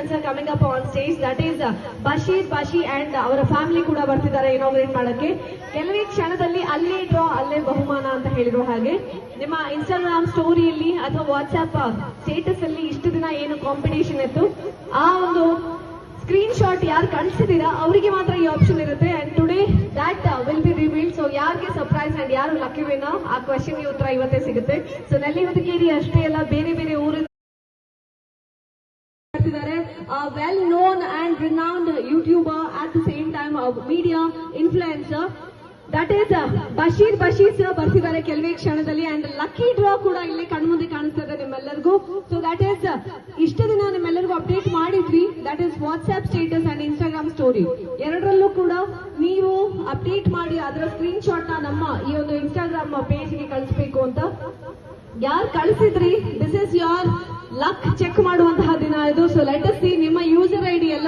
congratulations are coming up on stage. That is Basheer Bashi and ಅವರ family ಕೂಡ ಬರ್ತಿದ್ದಾರೆ inaugurate ಮಾಡಕ್ಕೆ. ಕೆಲವೇ ಕ್ಷಣದಲ್ಲಿ ಅಲ್ಲೇ ಡ್ರಾ ಅಲ್ಲೇ ಬಹುಮಾನ ಅಂತ ಹೇಳಿರೋ ಹಾಗೆ ನಿಮ್ಮ ಇನ್ಸ್ಟಾಗ್ರಾಮ್ ಸ್ಟೋರಿಯಲ್ಲಿ ಅಥವಾ ವಾಟ್ಸ್ಆಪ್ ಸ್ಟೇಟಸ್ ಅಲ್ಲಿ ಇಷ್ಟು ದಿನ ಏನು ಕಾಂಪಿಟೇಷನ್ ಇತ್ತು ಆ ಒಂದು ಸ್ಕ್ರೀನ್ ಶಾಟ್ ಯಾರು ಕಳಿಸಿದೀರಾ ಅವರಿಗೆ ಮಾತ್ರ ಈ ಆಪ್ಷನ್ ಇರುತ್ತೆ. And today that will be revealed. So ಯಾರಿಗೆ ಸರ್ಪ್ರೈಸ್ ಅಂಡ್ ಯಾರು ಲಕ್ಕಿ ವಿನ್ನರ್ ಆ ಕ್ವೆಶ್ಚನ್ಗೆ ಉತ್ತರ ಇವತ್ತೇ ಸಿಗುತ್ತೆ. ಸೊ ನೆಲ್ಲಿಮುದಿಕೇರಿ ಅಷ್ಟೇ ಅಲ್ಲ, ಬೇರೆ ಬೇರೆ ಊರು well known and renowned YouTuber at the same time media influencer. That is Basheer sir ಬರ್ತಿದ್ದಾರೆ ಕೆಲವೇ ಕ್ಷಣದಲ್ಲಿ. ಅಂಡ್ ಲಕ್ಕಿ ಡ್ರಾ ಕೂಡ ಇಲ್ಲಿ ಕಣ್ಮುಂದೆ ಕಾಣಿಸ್ತದೆ ನಿಮ್ಮೆಲ್ಲರಿಗೂ. ಸೊ ದಟ್ ಈಸ್ ಇಷ್ಟು ದಿನ ನಿಮ್ಮೆಲ್ಲರಿಗೂ ಅಪ್ಡೇಟ್ ಮಾಡಿದ್ವಿ. That is WhatsApp status and Instagram story ಎರಡರಲ್ಲೂ ಕೂಡ ನೀವು ಅಪ್ಡೇಟ್ ಮಾಡಿ ಅದರ ಸ್ಕ್ರೀನ್ ಶಾಟ್ ನಮ್ಮ ಈ ಒಂದು ಇನ್ಸ್ಟಾಗ್ರಾಮ್ ಪೇಜ್ಗೆ ಕಳಿಸ್ಬೇಕು ಅಂತ. ಯಾರು ಕಳಿಸಿದ್ರಿ, this is your luck check ಮಾಡುವಂತಹ ದಿನ ಇದು. So let us see